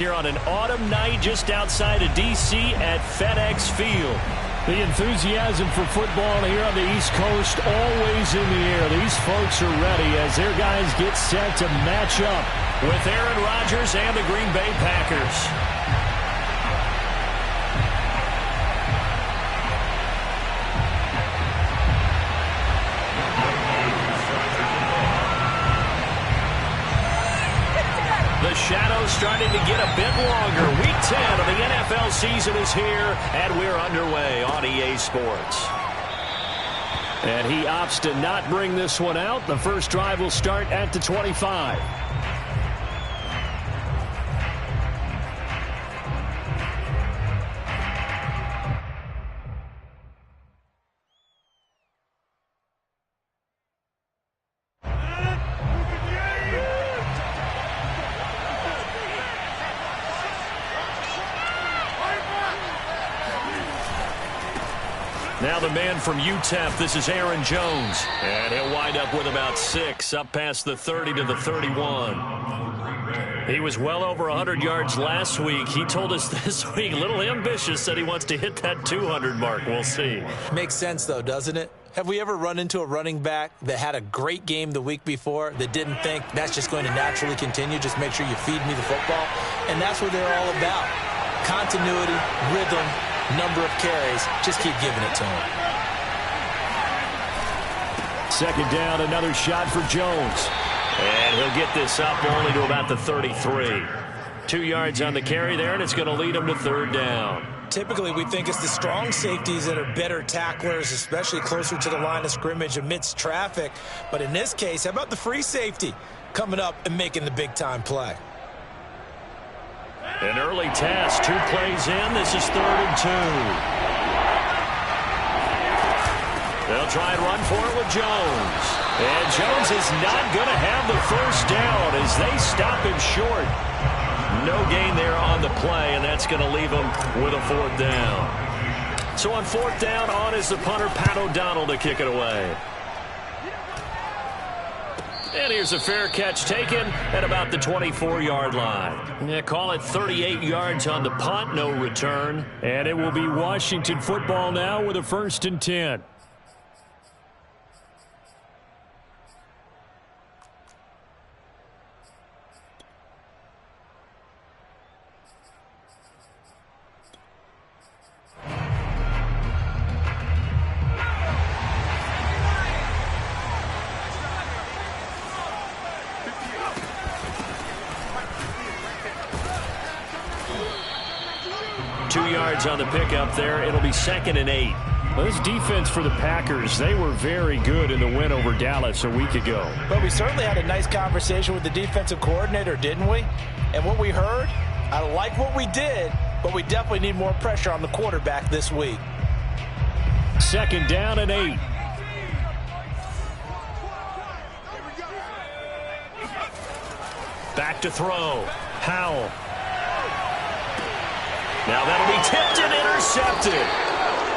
Here on an autumn night just outside of D.C. at FedEx Field. The enthusiasm for football here on the East Coast always in the air. These folks are ready as their guys get set to match up with Aaron Rodgers and the Green Bay Packers. The shadow's starting to get a bit longer. Week 10 of the NFL season is here, and we're underway on EA Sports. And he opts to not bring this one out. The first drive will start at the 25. Now the man from UTEP, this is Aaron Jones. And he'll wind up with about 6, up past the 30 to the 31. He was well over 100 yards last week. He told us this week, a little ambitious, said he wants to hit that 200 mark. We'll see. Makes sense, though, doesn't it? Have we ever run into a running back that had a great game the week before that didn't think that's just going to naturally continue? Just make sure you feed me the football. And that's what they're all about. Continuity, rhythm, number of carries. Just keep giving it to him. Second down, another shot for Jones. And he'll get this up only to about the 33. 2 yards on the carry there, and it's going to lead him to third down. Typically, we think it's the strong safeties that are better tacklers, especially closer to the line of scrimmage amidst traffic. But in this case, how about the free safety coming up and making the big-time play? An early test, 2 plays in. This is 3rd and 2. They'll try and run for it with Jones. And Jones is not going to have the first down as they stop him short. No gain there on the play, and that's going to leave him with a 4th down. So on 4th down, on is the punter, Pat O'Donnell, to kick it away. And here's a fair catch taken at about the 24-yard line. Yeah, call it 38 yards on the punt, no return. And it will be Washington football now with a 1st and 10. On the pickup there, it'll be 2nd and 8. Well, this defense for the Packers, they were very good in the win over Dallas a week ago. But we certainly had a nice conversation with the defensive coordinator, didn't we? And what we heard, I like what we did, but we definitely need more pressure on the quarterback this week. 2nd down and 8. Back to throw. Howell. Now that'll be tipped and intercepted.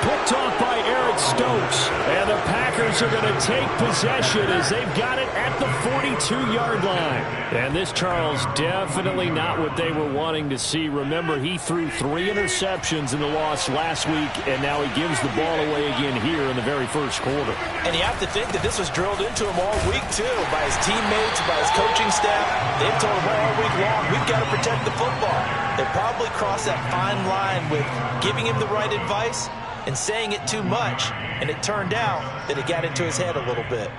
Picked off by Eric Stokes. And the Packers are going to take possession as they've got it at the 42-yard line. And this, Charles, definitely not what they were wanting to see. Remember, he threw 3 interceptions in the loss last week, and now he gives the ball away again here in the very first quarter. And you have to think that this was drilled into him all week, too, by his teammates, by his coaching staff. They've told him all week long, we've got to protect the football. They probably crossed that fine line with giving him the right advice and saying it too much, and it turned out that it got into his head a little bit.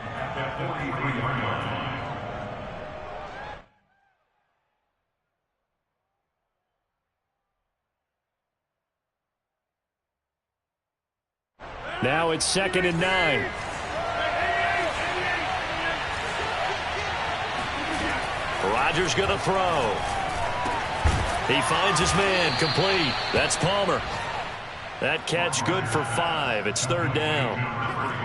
Now it's 2nd and 9. Rodgers going to throw. He finds his man, complete. That's Palmer. That catch good for 5. It's 3rd down.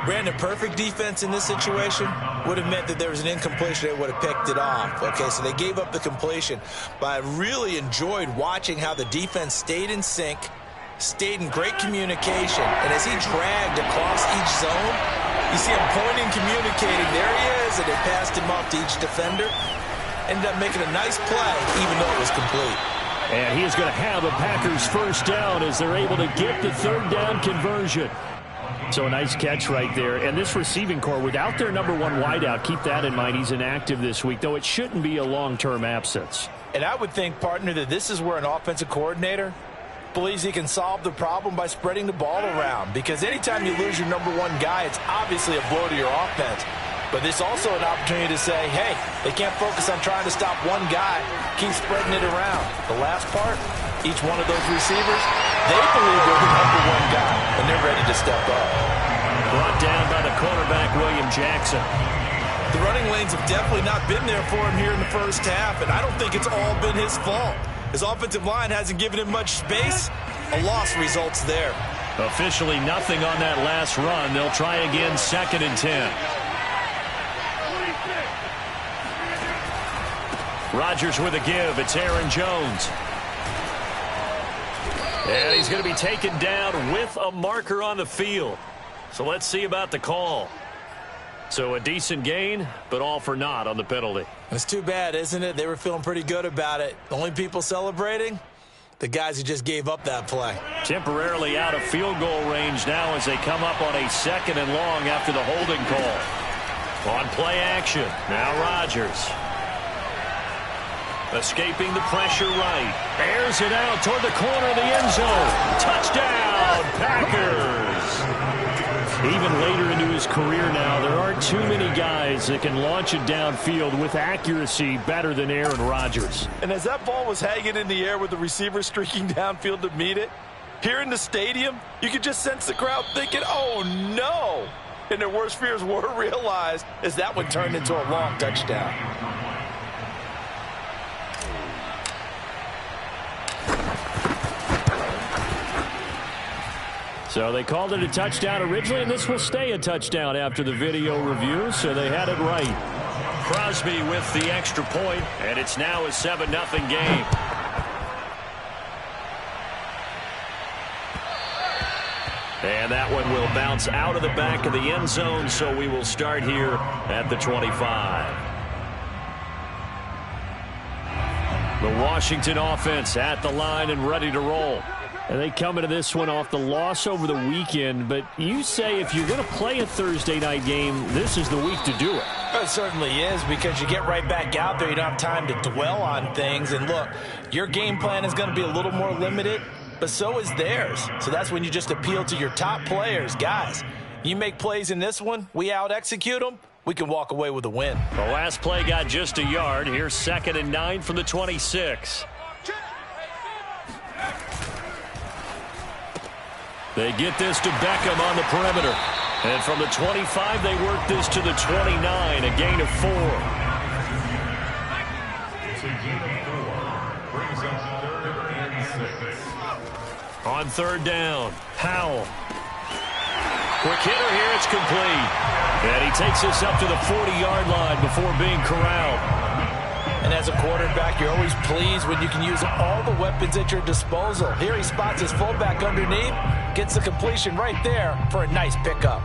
Brandon, perfect defense in this situation would have meant that there was an incompletion. They would have picked it off. Okay, so they gave up the completion. But I really enjoyed watching how the defense stayed in sync, stayed in great communication. And as he dragged across each zone, you see him pointing, communicating. There he is, and they passed him off to each defender. Ended up making a nice play, even though it was complete. And he is going to have a Packers first down as they're able to get the third down conversion. So a nice catch right there. And this receiving core, without their number one wideout, keep that in mind. He's inactive this week, though it shouldn't be a long-term absence. And I would think, partner, that this is where an offensive coordinator believes he can solve the problem by spreading the ball around. Because anytime you lose your number one guy, it's obviously a blow to your offense. But this is also an opportunity to say, hey, they can't focus on trying to stop one guy. Keep spreading it around. The last part, each one of those receivers, they believe they're the number one guy, and they're ready to step up. Brought down by the cornerback, William Jackson. The running lanes have definitely not been there for him here in the first half, and I don't think it's all been his fault. His offensive line hasn't given him much space. A loss results there. Officially nothing on that last run. They'll try again, 2nd and 10. Rodgers with a give. It's Aaron Jones. And he's going to be taken down with a marker on the field. So let's see about the call. So a decent gain, but all for naught on the penalty. It's too bad, isn't it? They were feeling pretty good about it. The only people celebrating? The guys who just gave up that play. Temporarily out of field goal range now as they come up on a 2nd and long after the holding call. On play action, now Rodgers. Escaping the pressure right. Airs it out toward the corner of the end zone. Touchdown, Packers! Even later into his career now, there aren't too many guys that can launch it downfield with accuracy better than Aaron Rodgers. And as that ball was hanging in the air with the receiver streaking downfield to meet it, here in the stadium, you could just sense the crowd thinking, oh no! And their worst fears were realized as that one turned into a long touchdown. So they called it a touchdown originally, and this will stay a touchdown after the video review, so they had it right. Crosby with the extra point, and it's now a 7-0 game. And that one will bounce out of the back of the end zone, so we will start here at the 25. The Washington offense at the line and ready to roll. And they come into this one off the loss over the weekend, but you say if you're going to play a Thursday night game, this is the week to do it. It certainly is, because you get right back out there. You don't have time to dwell on things. And look, your game plan is going to be a little more limited, but so is theirs. So that's when you just appeal to your top players. Guys, you make plays in this one, we out-execute them, we can walk away with a win. The last play got just a yard. Here's 2nd and 9 from the 26. They get this to Beckham on the perimeter. And from the 25, they work this to the 29, a gain of 4. On 3rd down, Powell. Quick hitter here, it's complete. And he takes this up to the 40-yard line before being corralled. And as a quarterback, you're always pleased when you can use all the weapons at your disposal. Here he spots his fullback underneath, gets the completion right there for a nice pickup.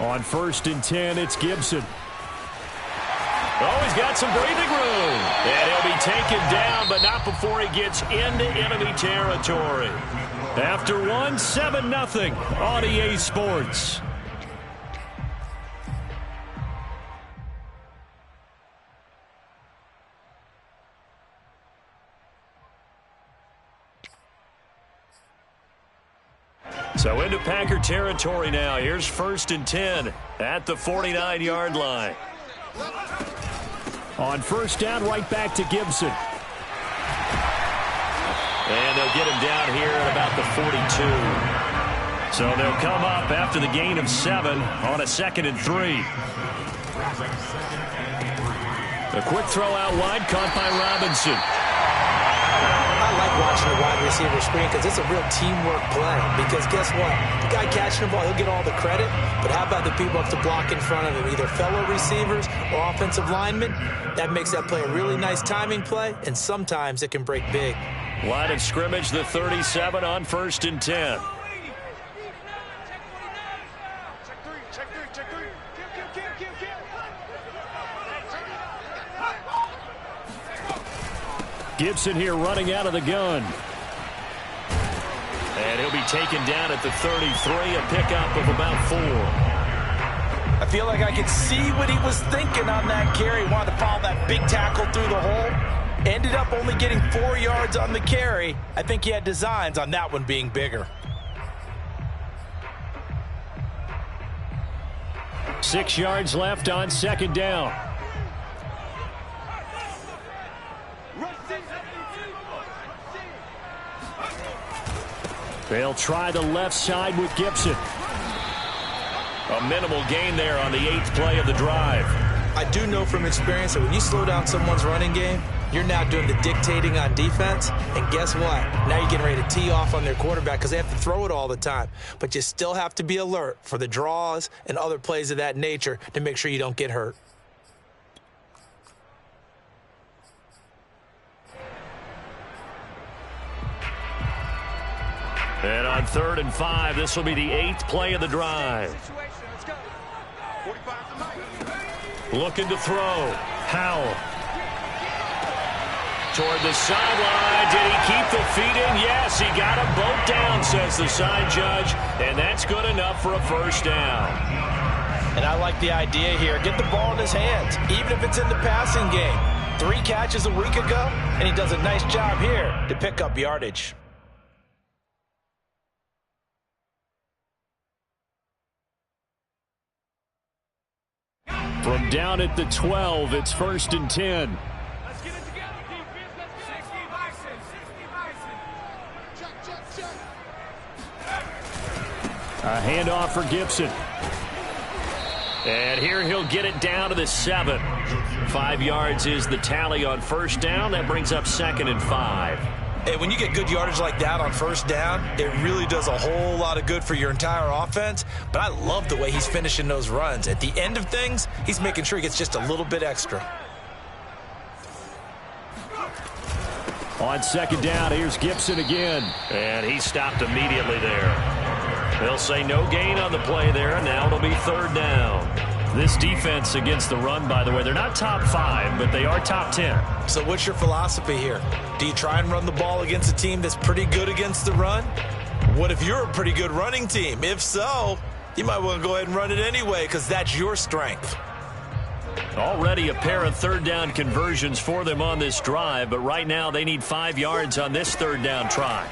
On 1st and 10, it's Gibson. Oh, he's got some breathing room. And he'll be taken down, but not before he gets into enemy territory. After one, 7-0 on EA Sports. So into Packer territory now. Here's 1st and 10 at the 49-yard line. On 1st down, right back to Gibson. And they'll get him down here at about the 42. So they'll come up after the gain of 7 on a 2nd and 3. A quick throw out wide, caught by Robinson. I like watching the wide receiver screen because it's a real teamwork play. Because guess what? The guy catching the ball, he'll get all the credit. But how about the people up to block in front of him, either fellow receivers or offensive linemen? That makes that play a really nice timing play, and sometimes it can break big. Line of scrimmage, the 37 on 1st and 10. Gibson here running out of the gun. And he'll be taken down at the 33, a pickup of about 4. I feel like I could see what he was thinking on that carry. He wanted to follow that big tackle through the hole. Ended up only getting 4 yards on the carry. I think he had designs on that one being bigger. 6 yards left on 2nd down. They'll try the left side with Gibson. A minimal gain there on the 8th play of the drive. I do know from experience that when you slow down someone's running game, you're now doing the dictating on defense. And guess what? Now you're getting ready to tee off on their quarterback because they have to throw it all the time. But you still have to be alert for the draws and other plays of that nature to make sure you don't get hurt. And on 3rd and 5, this will be the 8th play of the drive. Looking to throw. Howell. Toward the sideline. Did he keep the feet in? Yes, he got them both down, says the side judge. And that's good enough for a 1st down. And I like the idea here. Get the ball in his hands, even if it's in the passing game. 3 catches a week ago, and he does a nice job here to pick up yardage. From down at the 12, it's 1st and 10. Let's get it together, defense. Let's 60 Bison. 60 Bison. A handoff for Gibson. And here he'll get it down to the 7. 5 yards is the tally on 1st down. That brings up 2nd and 5. Hey, when you get good yardage like that on 1st down, it really does a whole lot of good for your entire offense. But I love the way he's finishing those runs. At the end of things, he's making sure he gets just a little bit extra. On 2nd down, here's Gibson again. And he stopped immediately there. They'll say no gain on the play there. Now it'll be 3rd down. This defense against the run, by the way, they're not top 5, but they are top 10. So what's your philosophy here? Do you try and run the ball against a team that's pretty good against the run? What if you're a pretty good running team? If so, you might want to go ahead and run it anyway because that's your strength. Already a pair of 3rd down conversions for them on this drive, but right now they need 5 yards on this 3rd down try.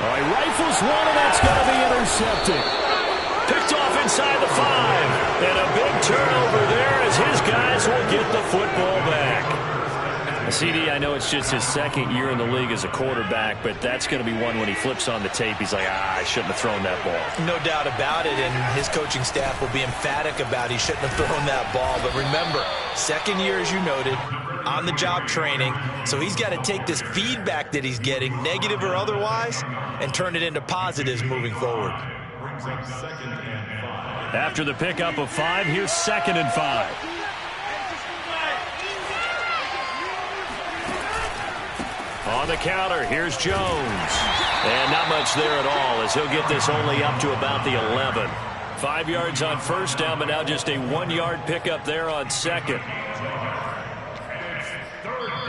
All right, rifles one, and that's going to be intercepted. Picked off inside the 5. And a big turnover there as his guys will get the football back. CD, I know it's just his 2nd year in the league as a quarterback, but that's going to be one when he flips on the tape. He's like, I shouldn't have thrown that ball. No doubt about it, and his coaching staff will be emphatic about he shouldn't have thrown that ball. But remember, 2nd year, as you noted, on-the-job training, so he's got to take this feedback that he's getting, negative or otherwise, and turn it into positives moving forward. After the pickup of 5, here's 2nd and 5. On the counter, here's Jones. And not much there at all as he'll get this only up to about the 11. 5 yards on 1st down, but now just a 1-yard pickup there on 2nd.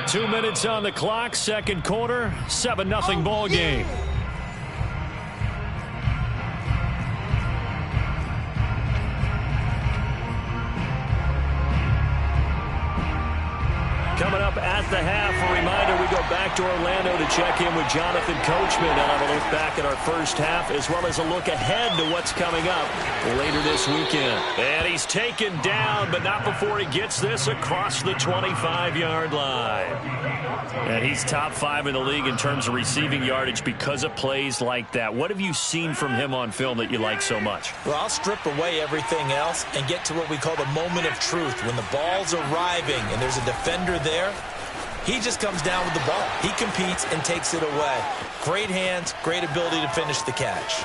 2 minutes on the clock, 2nd quarter, 7-0 ball game. Coming up at the half, a reminder, we go back to Orlando to check in with Jonathan Coachman and have a look back at our 1st half as well as a look ahead to what's coming up later this weekend. And he's taken down, but not before he gets this across the 25-yard line. And he's top 5 in the league in terms of receiving yardage because of plays like that. What have you seen from him on film that you like so much? Well, I'll strip away everything else and get to what we call the moment of truth. When the ball's arriving and there's a defender there, He just comes down with the ball. He competes and takes it away. Great hands, great ability to finish the catch.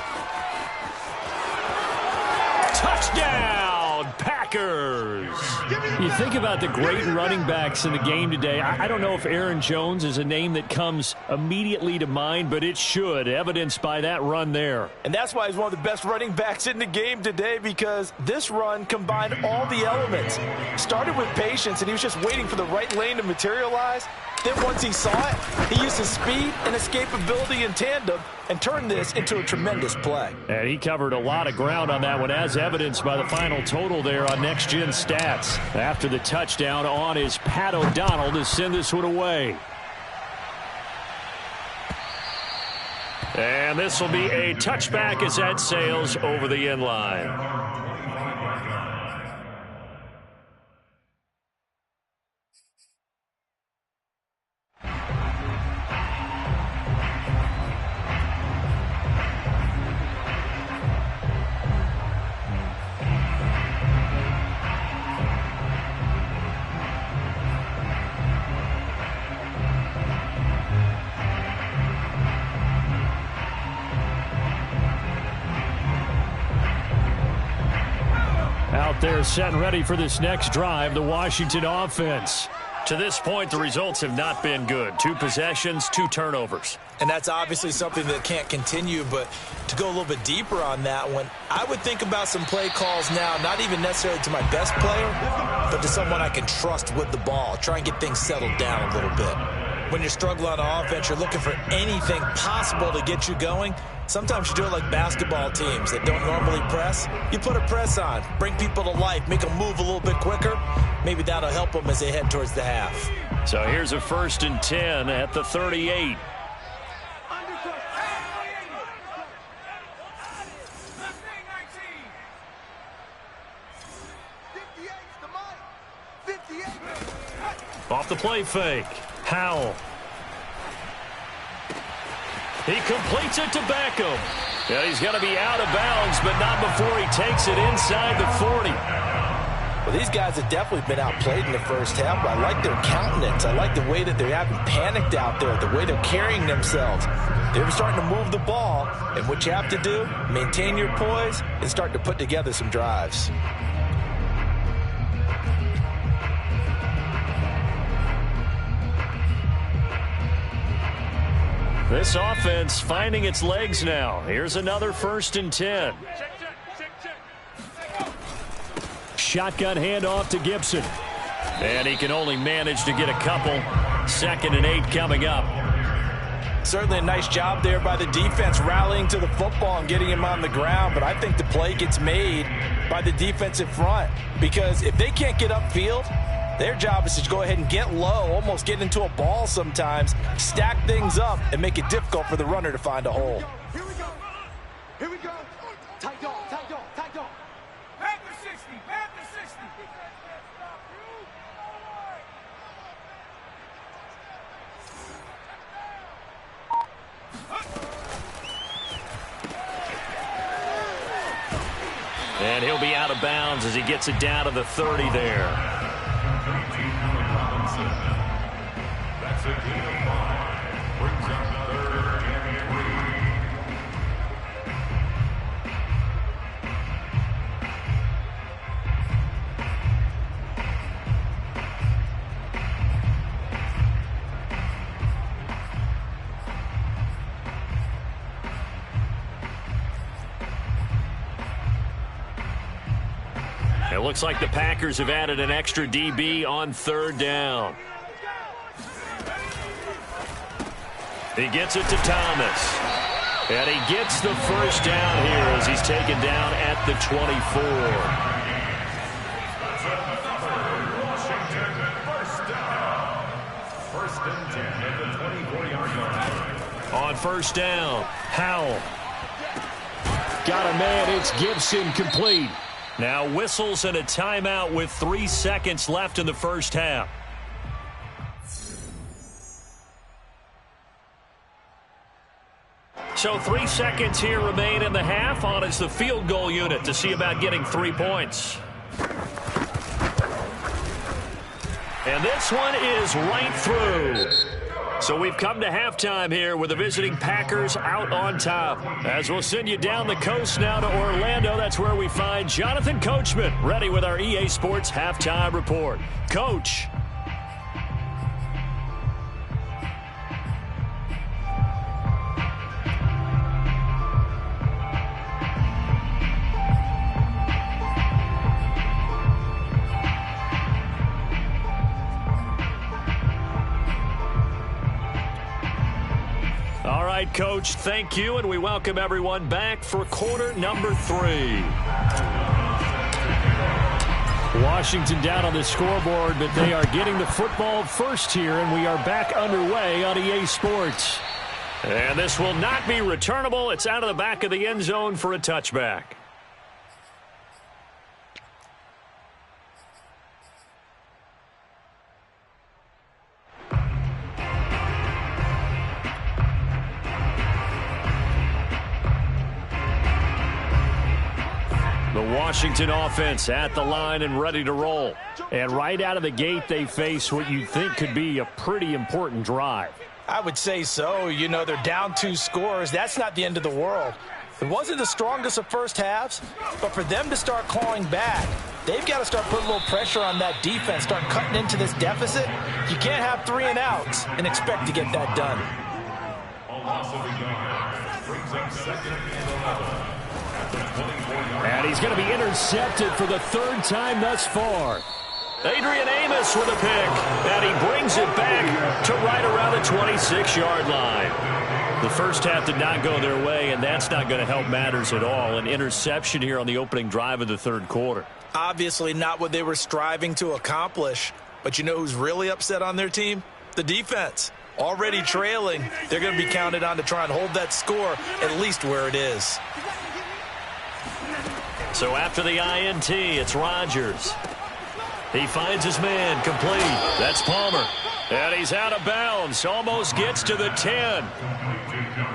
Touchdown, Packers! You think about the great running backs in the game today. I don't know if Aaron Jones is a name that comes immediately to mind, but it should, evidenced by that run there. And that's why he's one of the best running backs in the game today, because this run combined all the elements. Started with patience, and he was just waiting for the right lane to materialize. Then once he saw it, he used his speed and escapability in tandem and turned this into a tremendous play. And he covered a lot of ground on that one, as evidenced by the final total there on Next Gen Stats. After the touchdown on is Pat O'Donnell to send this one away. And this will be a touchback as that sails over the end line. Out there set and ready for this next drive, the Washington offense. To this point, the results have not been good. 2 possessions, 2 turnovers. And that's obviously something that can't continue, but to go a little bit deeper on that one, I would think about some play calls now, not even necessarily to my best player, but to someone I can trust with the ball. Try and get things settled down a little bit. When you're struggling on offense, you're looking for anything possible to get you going. Sometimes you do it like basketball teams that don't normally press. You put a press on, bring people to life, make them move a little bit quicker. Maybe that'll help them as they head towards the half. So here's a 1st and 10 at the 38. Off the play fake. Howell. He completes it to Beckham. Yeah, he's going to be out of bounds, but not before he takes it inside the 40. Well, these guys have definitely been outplayed in the first half, but I like their countenance. I like the way that they haven't panicked out there, the way they're carrying themselves. They're starting to move the ball, and what you have to do, maintain your poise and start to put together some drives. This offense finding its legs now. Here's another 1st and 10. Shotgun handoff to Gibson. And he can only manage to get a couple. 2nd and 8 coming up. Certainly a nice job there by the defense rallying to the football and getting him on the ground, but I think the play gets made by the defensive front, because if they can't get upfield, their job is to go ahead and get low, almost get into a ball sometimes, stack things up, and make it difficult for the runner to find a hole. Here we go. Here we go. Tight dog, tight dog, tight dog. Panther 60, Panther 60. And he'll be out of bounds as he gets it down to the 30 there. That's a gain of 5. Brings up 3rd and 3. It looks like the Packers have added an extra DB on 3rd down. He gets it to Thomas. And he gets the first down here as he's taken down at the 24. First and 10 at the 24-yard line. On 1st down, Howell. Got a man, it's Gibson, complete. Now whistles and a timeout with 3 seconds left in the first half. So 3 seconds here remain in the half. On is the field goal unit to see about getting 3 points. And this one is right through. So we've come to halftime here with the visiting Packers out on top. As we'll send you down the coast now to Orlando, that's where we find Jonathan Coachman, ready with our EA Sports Halftime Report. Coach. All right, Coach, thank you, and we welcome everyone back for quarter number 3. Washington down on the scoreboard, but they are getting the football first here, and we are back underway on EA Sports. And this will not be returnable. It's out of the back of the end zone for a touchback. Washington offense at the line and ready to roll. And right out of the gate, they face what you think could be a pretty important drive. I would say so. You know, they're down 2 scores. That's not the end of the world. It wasn't the strongest of first halves, but for them to start clawing back, they've got to start putting a little pressure on that defense, start cutting into this deficit. You can't have 3 and outs and expect to get that done. Brings up second and 11. And he's going to be intercepted for the 3rd time thus far. Adrian Amos with a pick, and he brings it back to right around the 26-yard line. The first half did not go their way, and that's not going to help matters at all. An interception here on the opening drive of the 3rd quarter. Obviously not what they were striving to accomplish. But you know who's really upset on their team? The defense. Already trailing, they're going to be counted on to try and hold that score at least where it is. So after the INT, it's Rodgers. He finds his man, complete. That's Palmer. And he's out of bounds, almost gets to the 10.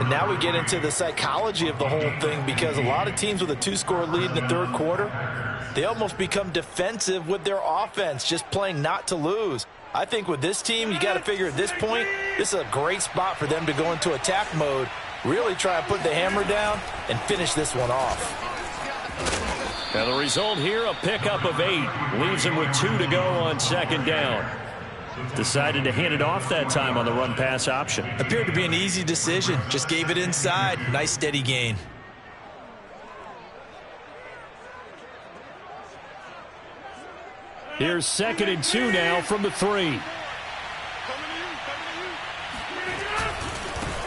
And now we get into the psychology of the whole thing, because a lot of teams with a 2-score lead in the 3rd quarter, they almost become defensive with their offense, just playing not to lose. I think with this team, you got to figure at this point, this is a great spot for them to go into attack mode, really try and put the hammer down and finish this one off. And the result here, a pickup of 8. Leaves him with 2 to go on 2nd down. Decided to hand it off that time on the run-pass option. Appeared to be an easy decision. Just gave it inside. Nice steady gain. Here's 2nd and 2 now from the 3.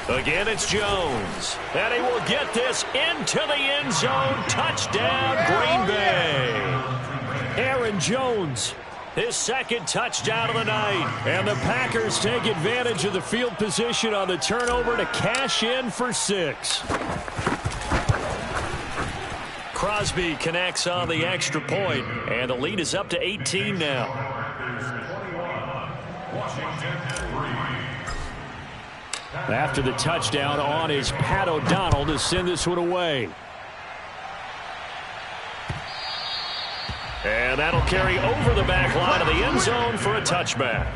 Again, it's Jones. And he will get this into the end zone. Touchdown, Green Bay. Aaron Jones, his 2nd touchdown of the night. And the Packers take advantage of the field position on the turnover to cash in for 6. Crosby connects on the extra point, and the lead is up to 18 now. After the touchdown, on is Pat O'Donnell to send this one away. And that'll carry over the back line of the end zone for a touchback.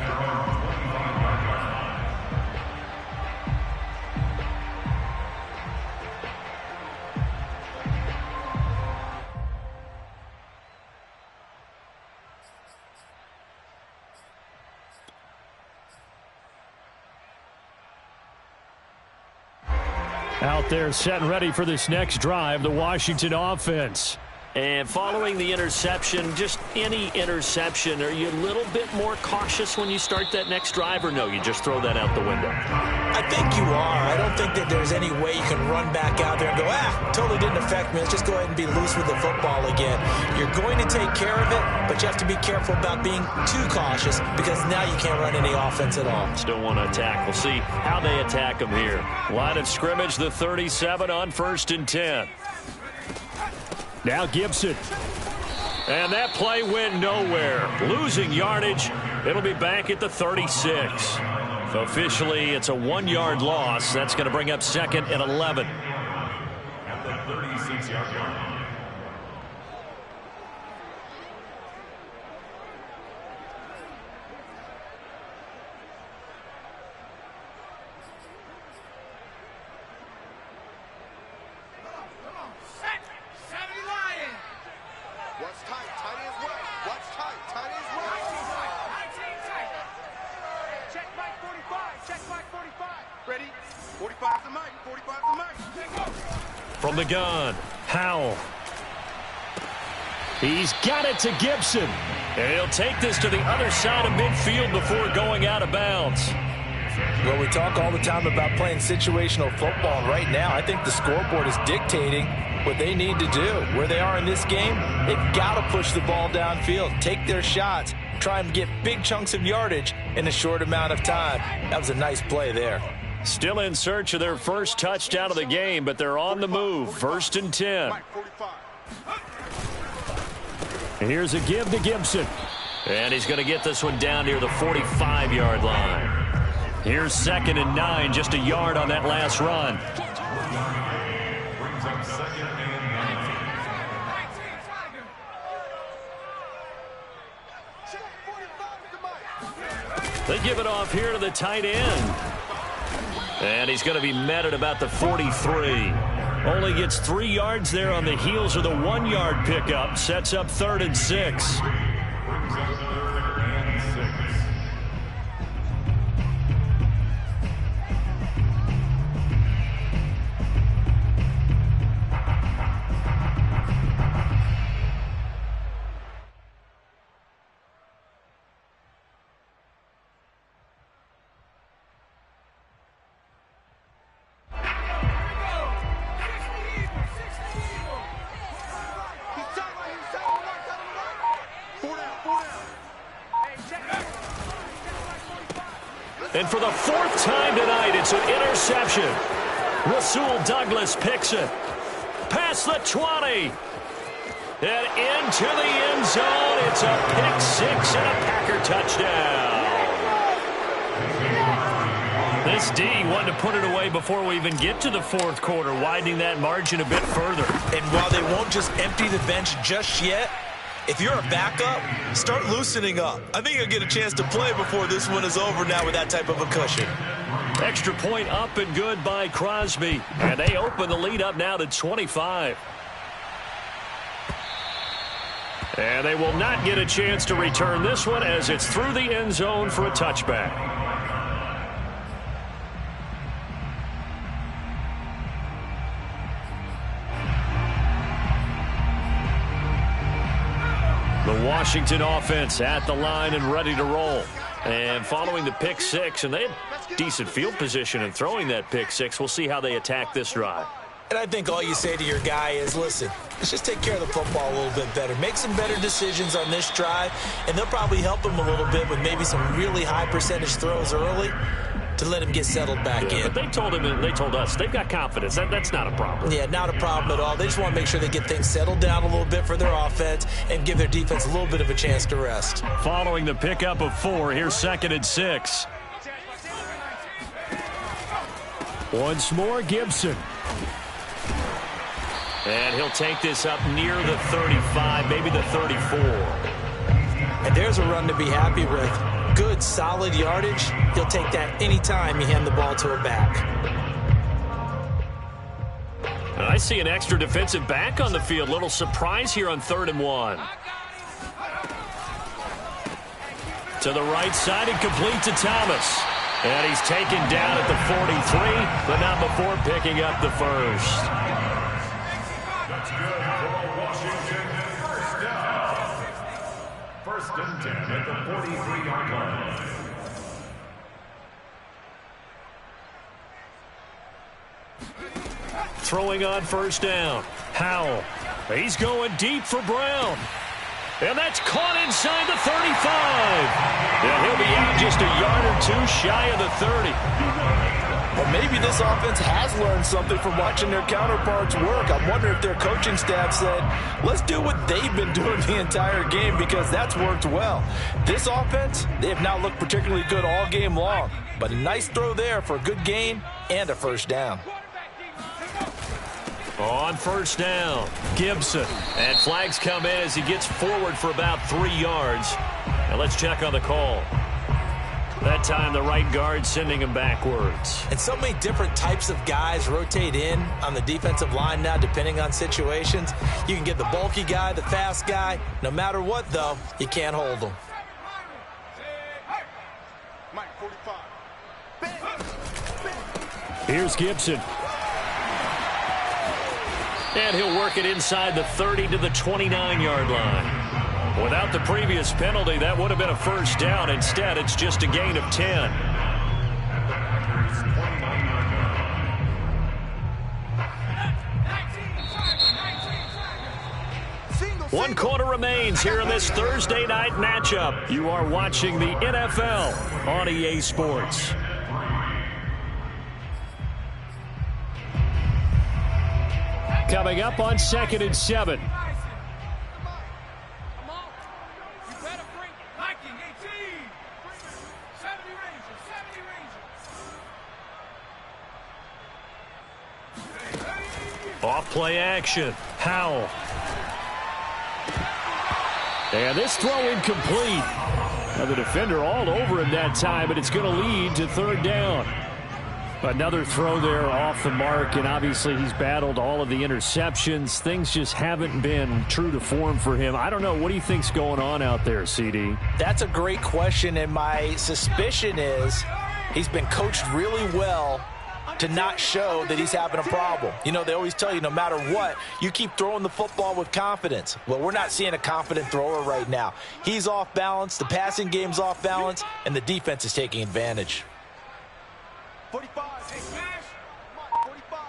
Out there set and ready for this next drive, the Washington offense. And following the interception, just any interception, are you a little bit more cautious when you start that next drive, or no, you just throw that out the window? I think you are. I don't think that there's any way you can run back out there and go, totally didn't affect me. Let's just go ahead and be loose with the football again. You're going to take care of it, but you have to be careful about being too cautious, because now you can't run any offense at all. Still want to attack. We'll see how they attack them here. Line of scrimmage, the 37 on 1st and 10. Now Gibson. And that play went nowhere. Losing yardage. It'll be back at the 36. Officially, it's a 1-yard loss. That's going to bring up 2nd and 11. At the 36-yard line. Ready? 45 to Mike. 45 to Mike. From the gun, Howell. He's got it to Gibson. And he'll take this to the other side of midfield before going out of bounds. Well, we talk all the time about playing situational football, and right now I think the scoreboard is dictating what they need to do. Where they are in this game, they've got to push the ball downfield, take their shots, try and get big chunks of yardage in a short amount of time. That was a nice play there. Still in search of their first touchdown of the game, but they're on the move. 1st and 10. Here's a give to Gibson. And he's going to get this one down near the 45-yard line. Here's 2nd and 9, just a yard on that last run. Brings up 2nd and 9. They give it off here to the tight end. And he's going to be met at about the 43. Only gets 3 yards there on the heels of the 1-yard pickup. Sets up 3rd and 6. Brings up 3rd and 6. And for the 4th time tonight, it's an interception. Rasul Douglas picks it. Past the 20. And into the end zone. It's a pick 6 and a Packer touchdown. This D wanted to put it away before we even get to the 4th quarter, widening that margin a bit further. And while they won't just empty the bench just yet, if you're a backup, start loosening up. I think you'll get a chance to play before this one is over now with that type of a cushion. Extra point up and good by Crosby. And they open the lead up now to 25. And they will not get a chance to return this one as it's through the end zone for a touchback. The Washington offense at the line and ready to roll. And following the pick 6, and they had decent field position in throwing that pick 6. We'll see how they attack this drive. And I think all you say to your guy is, listen, let's just take care of the football a little bit better. Make some better decisions on this drive, and they'll probably help him a little bit with maybe some really high percentage throws early to let him get settled back in. But they told him, and they told us, they've got confidence. That's not a problem. Yeah, not a problem at all. They just want to make sure they get things settled down a little bit for their offense and give their defense a little bit of a chance to rest. Following the pickup of 4, here's 2nd and 6. Once more, Gibson. And he'll take this up near the 35, maybe the 34. And there's a run to be happy with. Good, solid yardage. He'll take that anytime you hand the ball to a back. And I see an extra defensive back on the field. Little surprise here on 3rd and 1. To the right side and complete to Thomas. And he's taken down at the 43, but not before picking up the first. That's good for Washington. First down. 1st and 10 at the 43-yard line. Throwing on 1st down. Howell. He's going deep for Brown. And that's caught inside the 35. And he'll be out just a yard or 2 shy of the 30. Well, maybe this offense has learned something from watching their counterparts work. I'm wondering if their coaching staff said, let's do what they've been doing the entire game, because that's worked well. This offense, they have not looked particularly good all game long. But a nice throw there for a good gain and a 1st down. On 1st down, Gibson. And flags come in as he gets forward for about 3 yards. Now let's check on the call. That time the right guard sending him backwards. And so many different types of guys rotate in on the defensive line now, depending on situations. You can get the bulky guy, the fast guy. No matter what, though, you can't hold them. Mike, 45. Here's Gibson. And he'll work it inside the 30 to the 29-yard line. Without the previous penalty, that would have been a first down. Instead, it's just a gain of 10. One quarter remains here in this Thursday night matchup. You are watching the NFL on EA Sports. Coming up on 2nd and 7. Off play action. Howell. And this throw incomplete. Now the defender all over him that time, but it's going to lead to 3rd down. Another throw there off the mark, and obviously he's battled all of the interceptions. Things just haven't been true to form for him. I don't know. What do you think's going on out there, CD? That's a great question, and my suspicion is he's been coached really well to not show that he's having a problem. You know, they always tell you no matter what, you keep throwing the football with confidence. Well, we're not seeing a confident thrower right now. He's off balance, the passing game's off balance, and the defense is taking advantage. 45. Hey, smash. 45.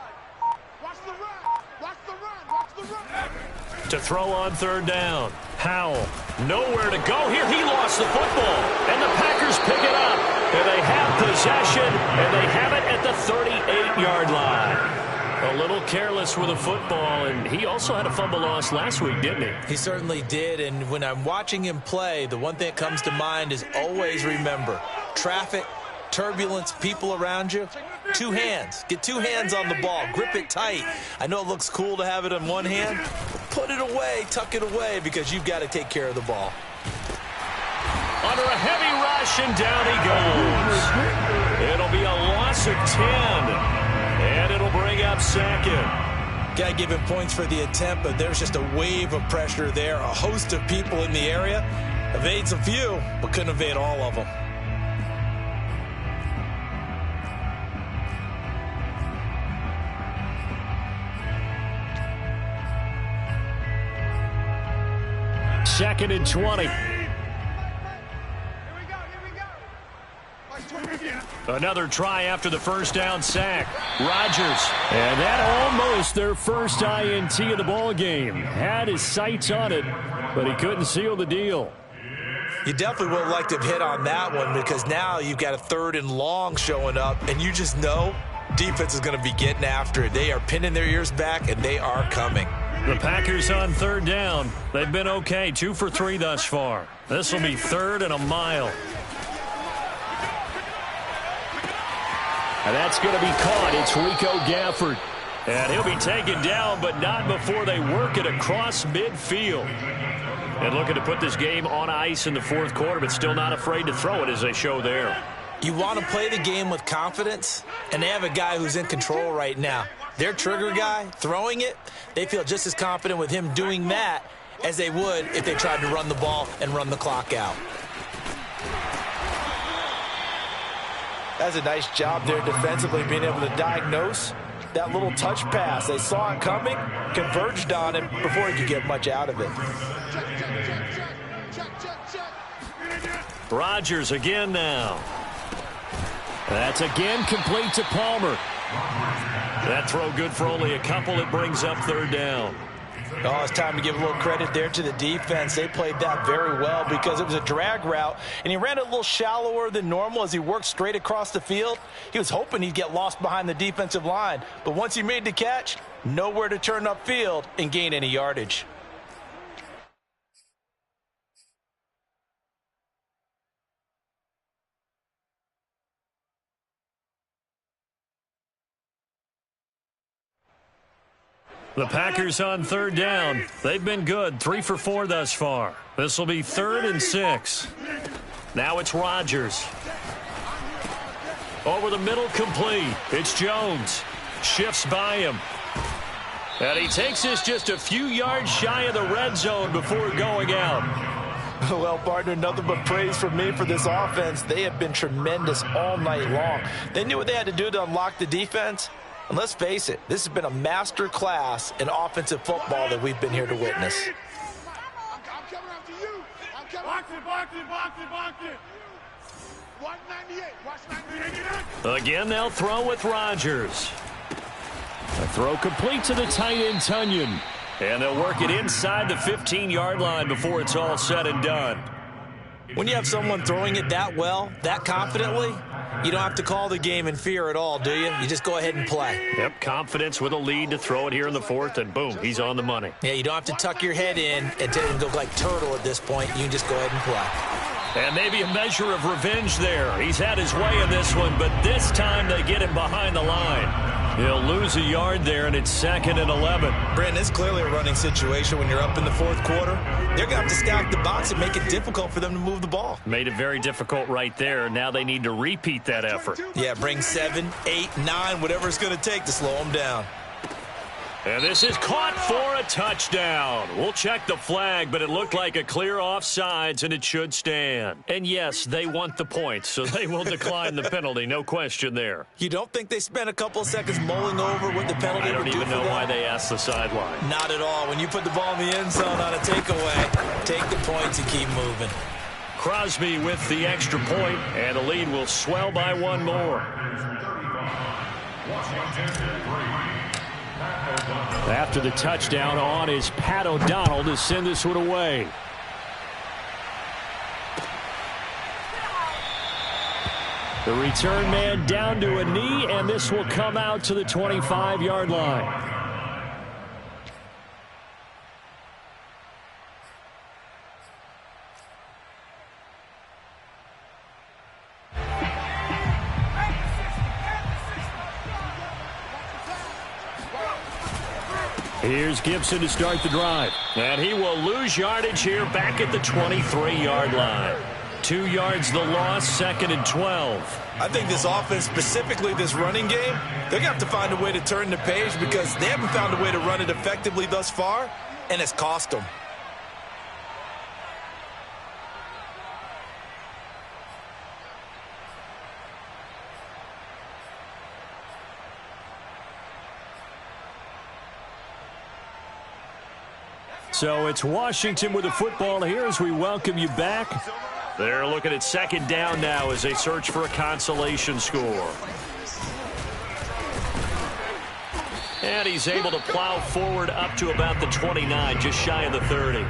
Watch the run. Watch the run. Watch the run. To throw on 3rd down. Howell, nowhere to go here. He lost the football, and the Packers pick it up. And they have possession, and they have it at the 38-yard line. A little careless with the football, and he also had a fumble loss last week, didn't he? He certainly did, and when I'm watching him play, the one thing that comes to mind is always remember, traffic, turbulence, people around you, 2 hands. Get 2 hands on the ball. Grip it tight. I know it looks cool to have it in one hand. Put it away, tuck it away, because you've got to take care of the ball. Under a heavy rush, and down he goes. It'll be a loss of 10, and it'll bring up 2nd. Got to give him points for the attempt, but there's just a wave of pressure there. A host of people in the area. Evades a few, but couldn't evade all of them. Second and 20. Another try after the first down sack. Rodgers. And that almost their first INT of the ball game. Had his sights on it, but he couldn't seal the deal. You definitely would have liked to have hit on that one, because now you've got a 3rd and long showing up, and you just know defense is going to be getting after it. They are pinning their ears back, and they are coming. The Packers on 3rd down. They've been okay, 2 for 3 thus far. This will be 3rd and a mile. And that's going to be caught. It's Rico Gafford. And he'll be taken down, but not before they work it across midfield. And looking to put this game on ice in the 4th quarter, but still not afraid to throw it as they show there. You want to play the game with confidence, and they have a guy who's in control right now. Their trigger guy throwing it, they feel just as confident with him doing that as they would if they tried to run the ball and run the clock out. That's a nice job there defensively, being able to diagnose that little touch pass. They saw it coming, converged on him before he could get much out of it. Rodgers again now. That's again complete to Palmer. That throw good for only a couple. It brings up 3rd down. Oh, it's time to give a little credit there to the defense. They played that very well because it was a drag route, and he ran it a little shallower than normal as he worked straight across the field. He was hoping he'd get lost behind the defensive line, but once he made the catch, nowhere to turn upfield and gain any yardage. The Packers on 3rd down. They've been good, 3 for 4 thus far. This will be 3rd and 6. Now it's Rodgers. Over the middle, complete. It's Jones. Shifts by him. And he takes this just a few yards shy of the red zone before going out. Well, partner, nothing but praise from me for this offense. They have been tremendous all night long. They knew what they had to do to unlock the defense. And let's face it, this has been a master class in offensive football that we've been here to witness. I'm coming after you. I'm coming. Box it. 198. Watch 98. Again, they'll throw with Rodgers. A throw complete to the tight end, Tunyon. And they'll work it inside the 15-yard line before it's all said and done. When you have someone throwing it that well, that confidently, you don't have to call the game in fear at all, do you? You just go ahead and play. Yep, confidence with a lead to throw it here in the fourth, and boom, he's on the money. Yeah, you don't have to tuck your head in and go like turtle at this point. You can just go ahead and play. And maybe a measure of revenge there. He's had his way in this one, but this time they get him behind the line. He'll lose a yard there, and it's 2nd and 11. Brandon, it's clearly a running situation when you're up in the fourth quarter. They're going to have to stack the box and make it difficult for them to move the ball. Made it very difficult right there. Now they need to repeat that effort. Yeah, bring 7, 8, 9, whatever it's going to take to slow them down. And this is caught for a touchdown. We'll check the flag, but it looked like a clear offsides, and it should stand. And yes, they want the points, so they will decline the penalty. No question there. You don't think they spent a couple of seconds mulling over what the penalty would do for them? I don't even know why they asked the sideline. Not at all. When you put the ball in the end zone on a takeaway, take the points and keep moving. Crosby with the extra point, and the lead will swell by one more. After the touchdown on is Pat O'Donnell to send this one away. The return man down to a knee, and this will come out to the 25-yard line. Here's Gibson to start the drive. And he will lose yardage here back at the 23-yard line. 2 yards the loss, 2nd and 12. I think this offense, specifically this running game, they're going to have to find a way to turn the page because they haven't found a way to run it effectively thus far, and it's cost them. So it's Washington with the football here as we welcome you back. They're looking at 2nd down now as they search for a consolation score. And he's able to plow forward up to about the 29, just shy of the 30.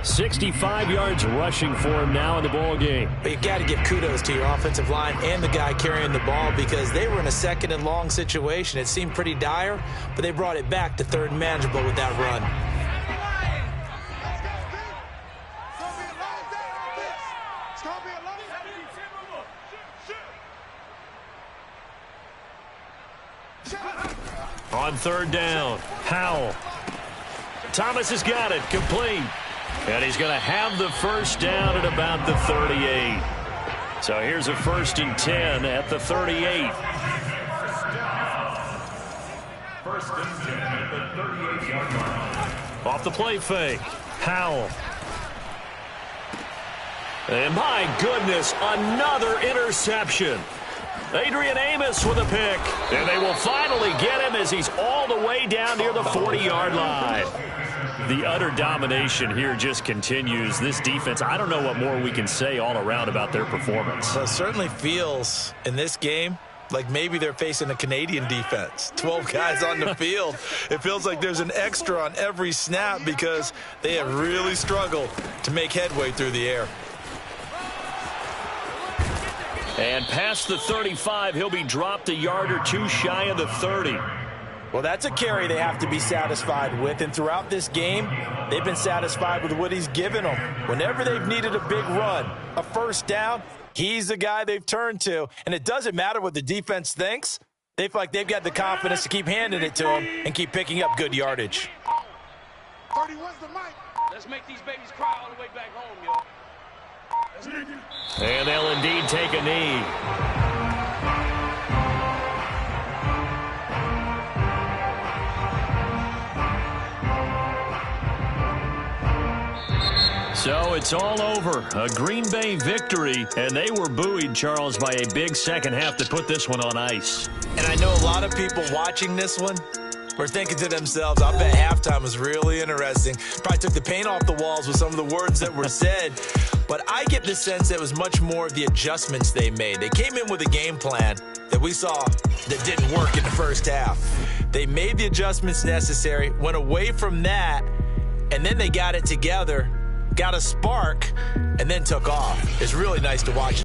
65 yards rushing for him now in the ball game. But you've got to give kudos to your offensive line and the guy carrying the ball because they were in a 2nd and long situation. It seemed pretty dire, but they brought it back to 3rd and manageable with that run. On 3rd down, Howell. Thomas has got it, complete. And he's going to have the first down at about the 38. So here's a 1st and 10 at the 38. 1st and 10 at the 38-yard line. Off the play fake, Howell. And my goodness, another interception. Adrian Amos with a pick. And they will finally get him as he's all the way down near the 40-yard line. The utter domination here just continues. This defense, I don't know what more we can say all around about their performance. Well, it certainly feels in this game like maybe they're facing a Canadian defense. 12 guys on the field. It feels like there's an extra on every snap because they have really struggled to make headway through the air. And past the 35, he'll be dropped a yard or two shy of the 30. Well, that's a carry they have to be satisfied with. And throughout this game, they've been satisfied with what he's given them. Whenever they've needed a big run, a 1st down, he's the guy they've turned to. And it doesn't matter what the defense thinks. They feel like they've got the confidence to keep handing it to him and keep picking up good yardage. 31's the mic. Let's make these babies cry all the way back home, yo. And they'll indeed take a knee. So it's all over. A Green Bay victory, and they were buoyed, Charles, by a big second half to put this one on ice. And I know a lot of people watching this one were thinking to themselves, I bet halftime was really interesting. Probably took the paint off the walls with some of the words that were said. But I get the sense that it was much more of the adjustments they made. They came in with a game plan that we saw that didn't work in the first half. They made the adjustments necessary, went away from that, and then they got it together, got a spark, and then took off. It's really nice to watch.